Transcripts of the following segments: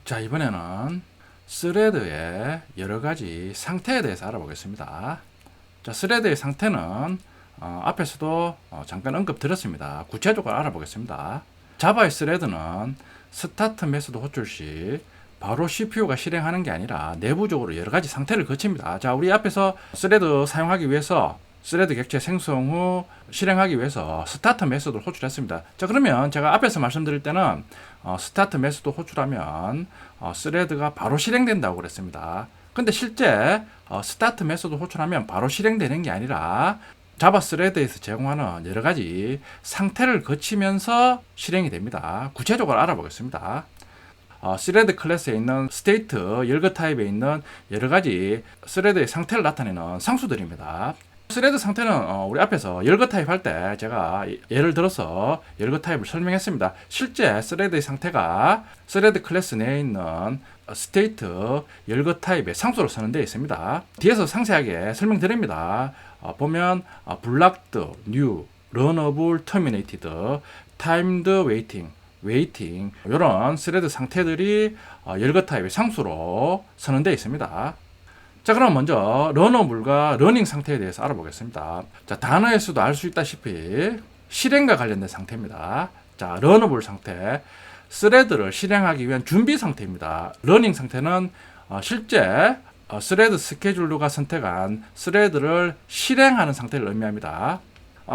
자, 이번에는 스레드의 여러 가지 상태에 대해서 알아보겠습니다. 자, 스레드의 상태는 앞에서도 잠깐 언급 드렸습니다. 구체적으로 알아보겠습니다. 자바의 스레드는 스타트 메소드 호출 시 바로 CPU가 실행하는 게 아니라 내부적으로 여러 가지 상태를 거칩니다. 자, 우리 앞에서 스레드 사용하기 위해서 스레드 객체 생성 후 실행하기 위해서 스타트 메소드를 호출했습니다. 자, 그러면 제가 앞에서 말씀드릴 때는 스타트 메소드 호출하면 스레드가 바로 실행된다고 그랬습니다. 근데 실제 스타트 메소드 호출하면 바로 실행되는 게 아니라 자바 스레드에서 제공하는 여러 가지 상태를 거치면서 실행이 됩니다. 구체적으로 알아보겠습니다. 스레드 클래스에 있는 스테이트, 열거 타입에 있는 여러 가지 스레드의 상태를 나타내는 상수들입니다. 스레드 상태는 우리 앞에서 열거 타입 할 때 제가 예를 들어서 열거 타입을 설명했습니다. 실제 스레드의 상태가 스레드 클래스 내에 있는 스테이트 열거 타입의 상수로 쓰는 데 있습니다. 뒤에서 상세하게 설명드립니다. 보면 블락드, 뉴, 런어블, 터미네이티드, 타임드 웨이팅 이런 스레드 상태들이 열거 타입의 상수로 쓰는 데 있습니다. 자, 그럼 먼저 러너블과 러닝 상태에 대해서 알아보겠습니다. 자, 단어에서도 알 수 있다시피 실행과 관련된 상태입니다. 자, 러너블 상태, 스레드를 실행하기 위한 준비 상태입니다. 러닝 상태는 실제 스레드 스케줄러가 선택한 스레드를 실행하는 상태를 의미합니다.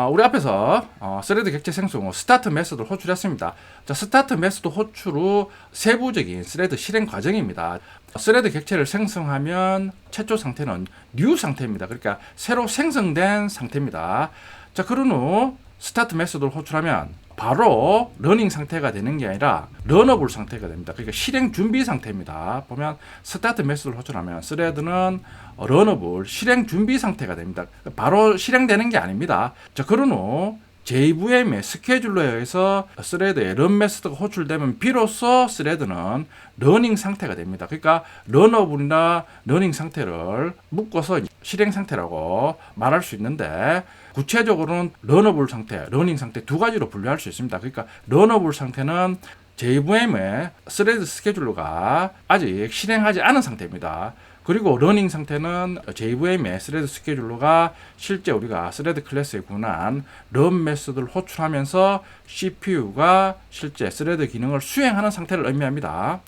우리 앞에서 스레드 객체 생성 후 스타트 메소드를 호출했습니다. 자, 스타트 메소드 호출 후 세부적인 스레드 실행 과정입니다. 스레드 객체를 생성하면 최초 상태는 뉴 상태입니다. 그러니까 새로 생성된 상태입니다. 자, 그런 후 스타트 메소드를 호출하면 바로 러닝 상태가 되는 게 아니라 런어블 상태가 됩니다. 그러니까 실행 준비 상태입니다. 보면 스타트 메소드를 호출하면 스레드는 런어블 실행 준비 상태가 됩니다. 바로 실행되는 게 아닙니다. 자, 그런 후 JVM의 스케줄러에 의해서 스레드의 런 메소드가 호출되면 비로소 스레드는 러닝 상태가 됩니다. 그러니까 런어블이나 러닝 상태를 묶어서 실행 상태라고 말할 수 있는데 구체적으로는 런어블 상태, 러닝 상태 두 가지로 분류할 수 있습니다. 그러니까 런어블 상태는 JVM의 스레드 스케줄러가 아직 실행하지 않은 상태입니다. 그리고 러닝 상태는 JVM의 스레드 스케줄러가 실제 우리가 스레드 클래스에 구현한 런 메소드를 호출하면서 CPU가 실제 스레드 기능을 수행하는 상태를 의미합니다.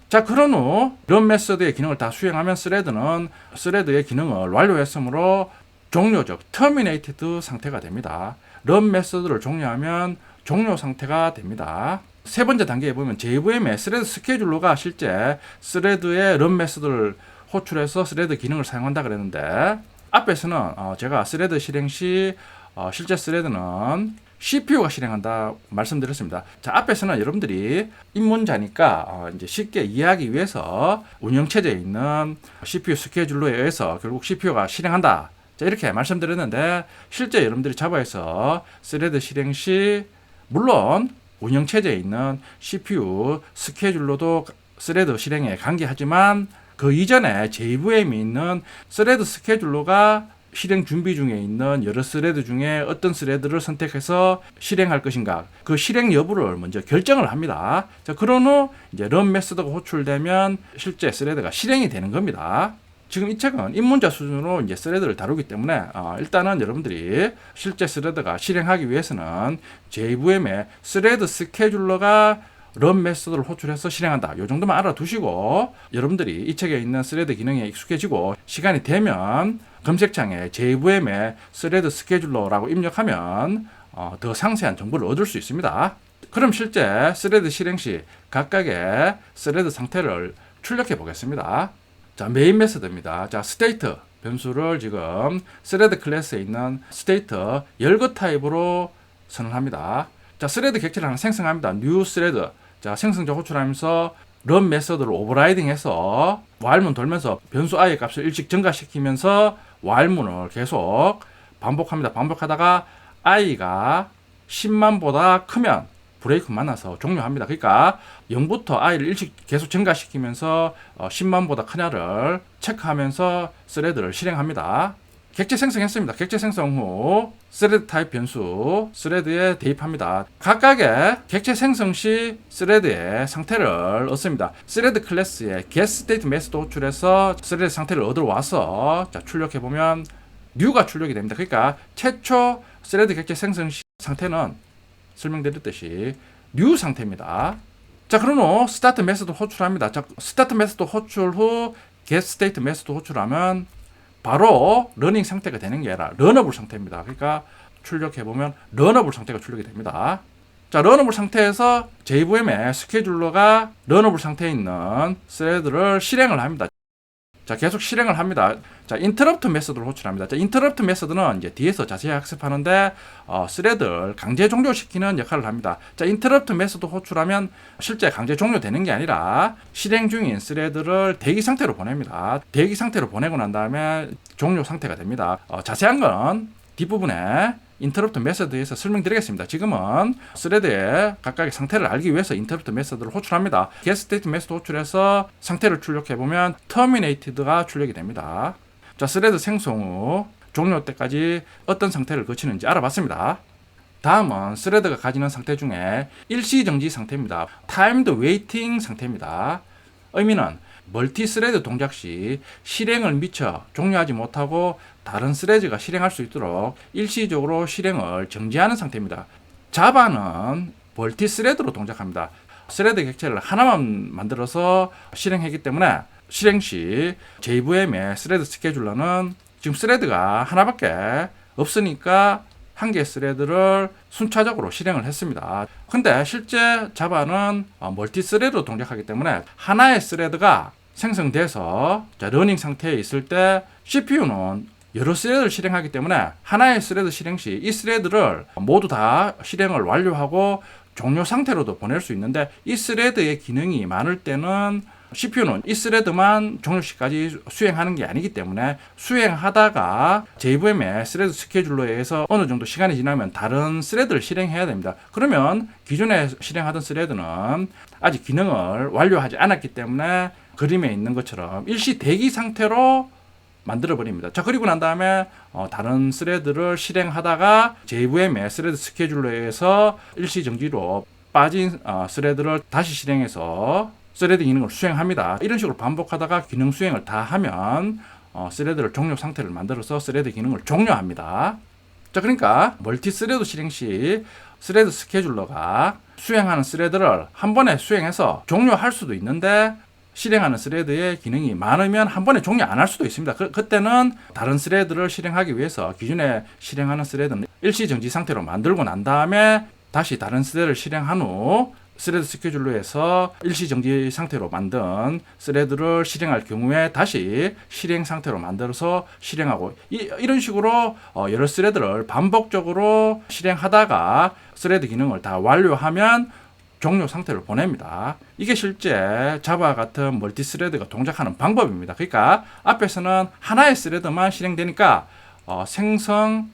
자, 그런 후 런 메소드의 기능을 다 수행하면 스레드는 스레드의 기능을 완료했으므로 종료적 terminated 상태가 됩니다. 런 메소드를 종료하면 종료 상태가 됩니다. 세 번째 단계에 보면 JVM의 스레드 스케줄러가 실제 스레드의 런 메소드를 호출해서 스레드 기능을 사용한다 그랬는데 앞에서는 제가 스레드 실행 시 실제 스레드는 CPU가 실행한다 말씀드렸습니다. 자, 앞에서는 여러분들이 입문자니까 이제 쉽게 이해하기 위해서 운영체제에 있는 CPU 스케줄러에 의해서 결국 CPU가 실행한다. 자, 이렇게 말씀드렸는데 실제 여러분들이 자바에서 스레드 실행 시 물론 운영체제에 있는 CPU 스케줄러도 스레드 실행에 관계하지만 그 이전에 JVM이 있는 스레드 스케줄러가 실행 준비 중에 있는 여러 스레드 중에 어떤 스레드를 선택해서 실행할 것인가 그 실행 여부를 먼저 결정을 합니다. 자, 그런 후 이제 런 메소드가 호출되면 실제 스레드가 실행이 되는 겁니다. 지금 이 책은 입문자 수준으로 이제 스레드를 다루기 때문에 일단은 여러분들이 실제 스레드가 실행하기 위해서는 JVM의 스레드 스케줄러가 런 메소드를 호출해서 실행한다. 이 정도만 알아두시고 여러분들이 이 책에 있는 스레드 기능에 익숙해지고 시간이 되면 검색창에 JVM의 스레드 스케줄러라고 입력하면 더 상세한 정보를 얻을 수 있습니다. 그럼 실제 스레드 실행 시 각각의 스레드 상태를 출력해 보겠습니다. 자, 메인 메소드입니다. 자, 스테이트 변수를 지금 스레드 클래스에 있는 스테이트 열거 타입으로 선언합니다. 자, 스레드 객체를 하나 생성합니다. 뉴 스레드. 자, 생성자 호출하면서 런 메소드를 오버라이딩해서 while문 돌면서 변수 i의 값을 일찍 증가시키면서 while문을 계속 반복합니다. 반복하다가 i가 10만보다 크면 브레이크 만나서 종료합니다. 그러니까 0부터 i를 일찍 계속 증가시키면서 10만보다 크냐를 체크하면서 스레드를 실행합니다. 객체 생성했습니다. 객체 생성 후 스레드 타입 변수 스레드에 대입합니다. 각각의 객체 생성 시 스레드의 상태를 얻습니다. 스레드 클래스의 get state 메소드 호출해서 스레드 상태를 얻어 와서 자, 출력해 보면 뉴가 출력이 됩니다. 그러니까 최초 스레드 객체 생성 시 상태는 설명드렸듯이 뉴 상태입니다. 자, 그런 후 스타트 메소드 호출합니다. 자, 스타트 메소드 호출 후 get state 메소드 호출하면 바로 러닝 상태가 되는 게 아니라 런어블 상태입니다. 그러니까 출력해 보면 런어블 상태가 출력이 됩니다. 자, 런어블 상태에서 JVM의 스케줄러가 런어블 상태에 있는 스레드를 실행을 합니다. 자, 계속 실행을 합니다. 자, 인터럽트 메소드를 호출합니다. 자, 인터럽트 메소드는 이제 뒤에서 자세히 학습하는데 스레드를 강제 종료시키는 역할을 합니다. 자, 인터럽트 메소드 호출하면 실제 강제 종료되는 게 아니라 실행 중인 스레드를 대기 상태로 보냅니다. 대기 상태로 보내고 난 다음에 종료 상태가 됩니다. 자세한 건 뒷부분에 인터럽트 메소드에서 설명드리겠습니다. 지금은 스레드의 각각의 상태를 알기 위해서 인터럽트 메소드를 호출합니다. get state 메소드 호출해서 상태를 출력해보면 terminated가 출력이 됩니다. 자, 스레드 생성 후 종료 때까지 어떤 상태를 거치는지 알아봤습니다. 다음은 스레드가 가지는 상태 중에 일시정지 상태입니다. timed waiting 상태입니다. 의미는 멀티 스레드 동작 시 실행을 미처 종료하지 못하고 다른 스레드가 실행할 수 있도록 일시적으로 실행을 정지하는 상태입니다. 자바는 멀티 스레드로 동작합니다. 스레드 객체를 하나만 만들어서 실행하기 때문에 실행 시 JVM의 스레드 스케줄러는 지금 스레드가 하나밖에 없으니까 한 개의 스레드를 순차적으로 실행을 했습니다. 근데 실제 자바는 멀티 스레드로 동작하기 때문에 하나의 스레드가 생성돼서 러닝 상태에 있을 때 CPU는 여러 스레드를 실행하기 때문에 하나의 스레드 실행 시 이 스레드를 모두 다 실행을 완료하고 종료 상태로도 보낼 수 있는데 이 스레드의 기능이 많을 때는 CPU는 이 스레드만 종료시까지 수행하는 게 아니기 때문에 수행하다가 JVM의 스레드 스케줄러에 의해서 어느 정도 시간이 지나면 다른 스레드를 실행해야 됩니다. 그러면 기존에 실행하던 스레드는 아직 기능을 완료하지 않았기 때문에 그림에 있는 것처럼 일시 대기 상태로 만들어 버립니다. 자, 그리고 난 다음에 다른 스레드를 실행하다가 JVM의 스레드 스케줄러에 의해서 일시 정지로 빠진 스레드를 다시 실행해서 스레드 기능을 수행합니다. 이런 식으로 반복하다가 기능 수행을 다 하면 스레드를 종료 상태를 만들어서 스레드 기능을 종료합니다. 자, 그러니까 멀티 스레드 실행 시 스레드 스케줄러가 수행하는 스레드를 한 번에 수행해서 종료할 수도 있는데 실행하는 스레드의 기능이 많으면 한 번에 종료 안 할 수도 있습니다. 그때는 다른 스레드를 실행하기 위해서 기존에 실행하는 스레드는 일시 정지 상태로 만들고 난 다음에 다시 다른 스레드를 실행한 후 스레드 스케줄러에서 일시 정지 상태로 만든 스레드를 실행할 경우에 다시 실행 상태로 만들어서 실행하고 이런 식으로 여러 스레드를 반복적으로 실행하다가 스레드 기능을 다 완료하면 종료 상태를 보냅니다. 이게 실제 자바 같은 멀티 스레드가 동작하는 방법입니다. 그러니까 앞에서는 하나의 스레드만 실행되니까 생성,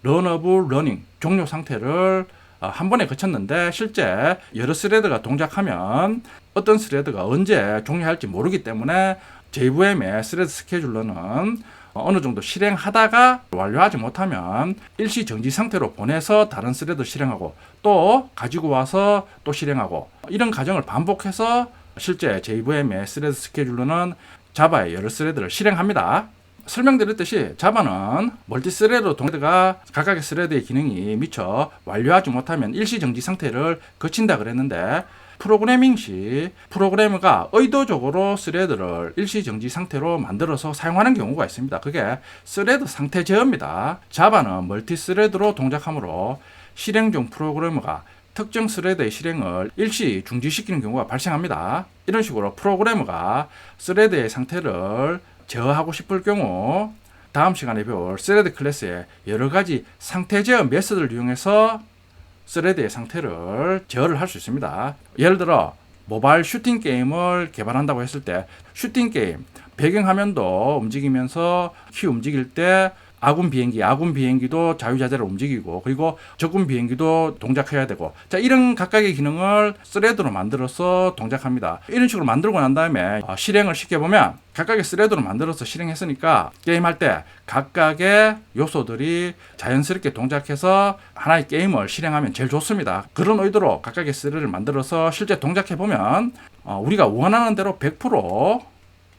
런어블, 러닝, 종료 상태를 한 번에 거쳤는데 실제 여러 스레드가 동작하면 어떤 스레드가 언제 종료할지 모르기 때문에 JVM의 스레드 스케줄러는 어느 정도 실행하다가 완료하지 못하면 일시 정지 상태로 보내서 다른 스레드 실행하고 또 가지고 와서 또 실행하고 이런 과정을 반복해서 실제 JVM의 스레드 스케줄러는 자바의 여러 스레드를 실행합니다. 설명드렸듯이 자바는 멀티 스레드 동레드가 각각의 스레드의 기능이 미처 완료하지 못하면 일시 정지 상태를 거친다 그랬는데 프로그래밍 시 프로그래머가 의도적으로 스레드를 일시 정지 상태로 만들어서 사용하는 경우가 있습니다. 그게 스레드 상태 제어입니다. 자바는 멀티 스레드로 동작하므로 실행 중 프로그래머가 특정 스레드의 실행을 일시 중지시키는 경우가 발생합니다. 이런 식으로 프로그래머가 스레드의 상태를 제어하고 싶을 경우 다음 시간에 배울 스레드 클래스의 여러 가지 상태 제어 메소드를 이용해서 스레드의 상태를 제어를 할 수 있습니다. 예를 들어 모바일 슈팅 게임을 개발한다고 했을 때 슈팅 게임 배경화면도 움직이면서 키 움직일 때 아군 비행기도 자유자재로 움직이고, 그리고 적군 비행기도 동작해야 되고, 자, 이런 각각의 기능을 스레드로 만들어서 동작합니다. 이런 식으로 만들고 난 다음에 실행을 시켜보면, 각각의 스레드로 만들어서 실행했으니까 게임할 때 각각의 요소들이 자연스럽게 동작해서 하나의 게임을 실행하면 제일 좋습니다. 그런 의도로 각각의 스레드를 만들어서 실제 동작해보면 우리가 원하는 대로 100%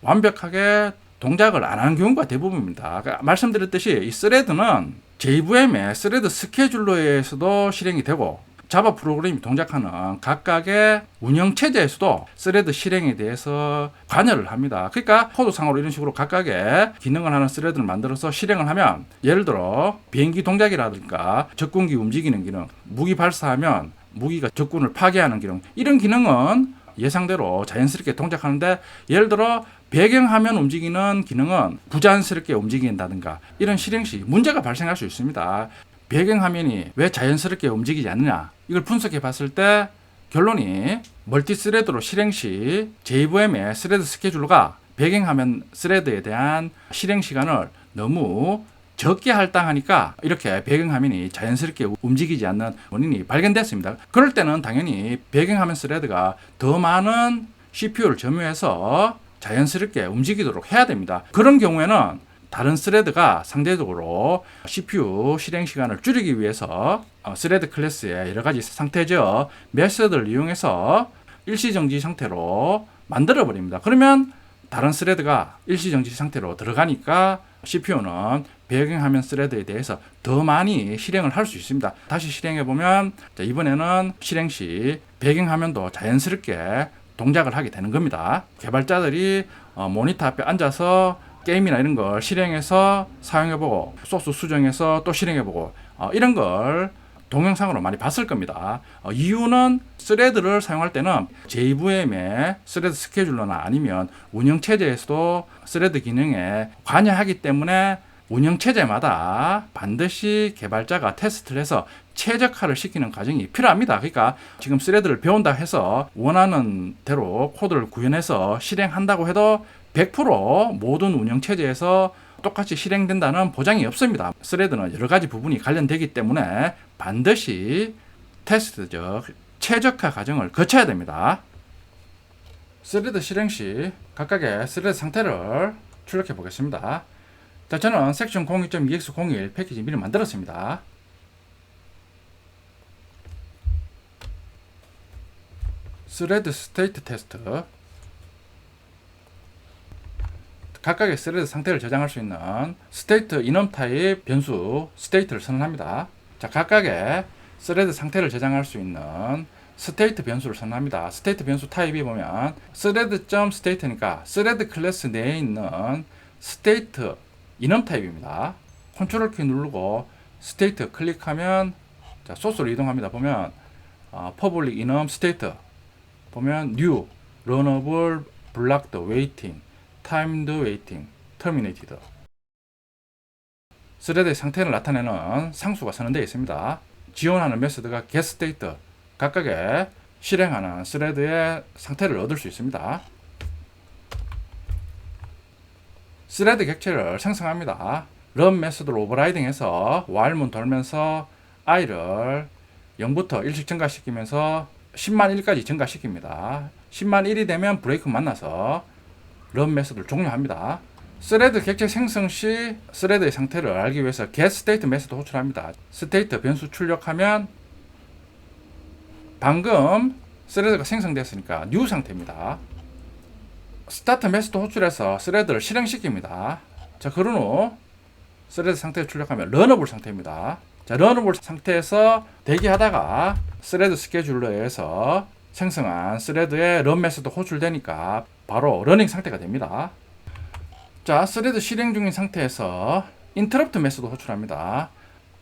완벽하게 동작을 안 하는 경우가 대부분입니다. 그러니까 말씀드렸듯이 이 스레드는 JVM의 스레드 스케줄러에서도 실행이 되고, 자바 프로그램이 동작하는 각각의 운영체제에서도 스레드 실행에 대해서 관여를 합니다. 그러니까 코드상으로 이런 식으로 각각의 기능을 하는 스레드를 만들어서 실행을 하면, 예를 들어 비행기 동작이라든가 적군기 움직이는 기능, 무기 발사하면 무기가 적군을 파괴하는 기능, 이런 기능은 예상대로 자연스럽게 동작하는데, 예를 들어 배경화면 움직이는 기능은 부자연스럽게 움직인다든가 이런 실행 시 문제가 발생할 수 있습니다. 배경화면이 왜 자연스럽게 움직이지 않느냐, 이걸 분석해 봤을 때 결론이 멀티스레드로 실행 시 JVM의 스레드 스케줄러가 배경화면 스레드에 대한 실행 시간을 너무 적게 할당하니까 이렇게 배경화면이 자연스럽게 움직이지 않는 원인이 발견됐습니다. 그럴 때는 당연히 배경화면 스레드가 더 많은 CPU를 점유해서 자연스럽게 움직이도록 해야 됩니다. 그런 경우에는 다른 스레드가 상대적으로 CPU 실행 시간을 줄이기 위해서 스레드 클래스의 여러 가지 상태적 메서드를 이용해서 일시정지 상태로 만들어 버립니다. 그러면 다른 스레드가 일시정지 상태로 들어가니까 CPU는 배경화면 스레드에 대해서 더 많이 실행을 할 수 있습니다. 다시 실행해 보면, 이번에는 실행 시 배경화면도 자연스럽게 동작을 하게 되는 겁니다. 개발자들이 모니터 앞에 앉아서 게임이나 이런 걸 실행해서 사용해보고, 소스 수정해서 또 실행해보고, 이런 걸 동영상으로 많이 봤을 겁니다. 이유는 스레드를 사용할 때는 JVM의 스레드 스케줄러나 아니면 운영체제에서도 스레드 기능에 관여하기 때문에 운영체제마다 반드시 개발자가 테스트를 해서 최적화를 시키는 과정이 필요합니다. 그러니까 지금 스레드를 배운다 해서 원하는 대로 코드를 구현해서 실행한다고 해도 100% 모든 운영체제에서 똑같이 실행된다는 보장이 없습니다. 스레드는 여러 가지 부분이 관련되기 때문에 반드시 테스트적 최적화 과정을 거쳐야 됩니다. 스레드 실행 시 각각의 스레드 상태를 출력해 보겠습니다. 자, 저는 섹션 02.ex01 패키지 미리 만들었습니다. 스레드 스테이트 테스트, 각각의 스레드 상태를 저장할 수 있는 스테이트 이넘 타입 변수 스테이트를 선언합니다. 자, 각각의 스레드 상태를 저장할 수 있는 스테이트 변수를 선언합니다. 스테이트 변수 타입이 보면 스레드.state니까 스레드 클래스 내에 있는 스테이트 이넘 타입입니다. 컨트롤 키 누르고 스테이트 클릭하면, 자, 소스로 이동합니다. 보면 퍼블릭 이넘 스테이트 보면 new, runnable, blocked, waiting, timed waiting, terminated. 스레드의 상태를 나타내는 상수가 선언되어 있습니다. 지원하는 메소드가 getState, 각각의 실행하는 스레드의 상태를 얻을 수 있습니다. 스레드 객체를 생성합니다. run 메소드를 오버라이딩해서 while문 돌면서 i를 0부터 1씩 증가시키면서 10만 1까지 증가시킵니다. 10만 1이 되면 브레이크 만나서 run 메소드를 종료합니다. 스레드 객체 생성 시 스레드의 상태를 알기 위해서 getState 메소드 호출합니다. 스테이트 변수 출력하면 방금 스레드가 생성됐으니까 new 상태입니다. 스타트 메소드 호출해서 스레드를 실행시킵니다. 자, 그런 후 스레드 상태를 출력하면 러너블 상태입니다. 자, 러너블 상태에서 대기하다가 스레드 스케줄러에서 생성한 스레드의 런 메소드 호출되니까 바로 러닝 상태가 됩니다. 자, 스레드 실행 중인 상태에서 인터럽트 메소드 호출합니다.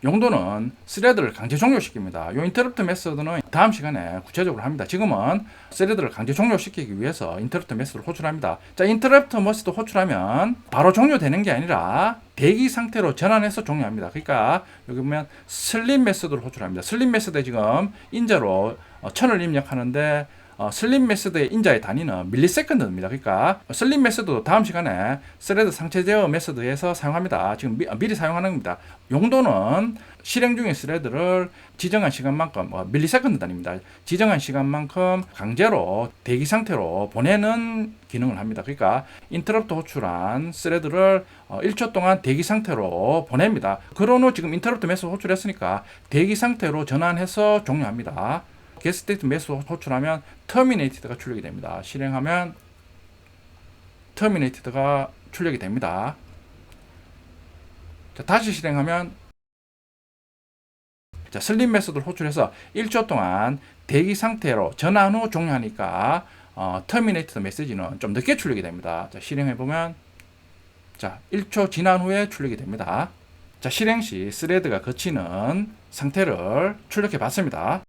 용도는 스레드를 강제 종료시킵니다. 이 인터럽트 메소드는 다음 시간에 구체적으로 합니다. 지금은 스레드를 강제 종료시키기 위해서 인터럽트 메소드를 호출합니다. 자, 인터럽트 메소드 호출하면 바로 종료되는 게 아니라 대기 상태로 전환해서 종료합니다. 그러니까 여기 보면 슬립 메소드를 호출합니다. 슬립 메소드에 지금 인자로 1000을 입력하는데 슬립 메소드의 인자의 단위는 밀리세컨드입니다. 그러니까 슬립 메소드 다음 시간에 스레드 상체 제어 메소드에서 사용합니다. 지금 미리 사용하는 겁니다. 용도는 실행 중인 스레드를 지정한 시간만큼 밀리세컨드 단위입니다. 지정한 시간만큼 강제로 대기 상태로 보내는 기능을 합니다. 그러니까 인터럽트 호출한 스레드를 1초 동안 대기 상태로 보냅니다. 그런 후 지금 인터럽트 메소드 호출했으니까 대기 상태로 전환해서 종료합니다. getState 메소드 호출하면 terminated가 출력이 됩니다. 실행하면 terminated가 출력이 됩니다. 자, 다시 실행하면 자, 슬립 메소드를 호출해서 1초 동안 대기 상태로 전환 후 종료하니까 terminated 메시지는 좀 늦게 출력이 됩니다. 자, 실행해보면 자, 1초 지난 후에 출력이 됩니다. 자, 실행 시 스레드가 거치는 상태를 출력해 봤습니다.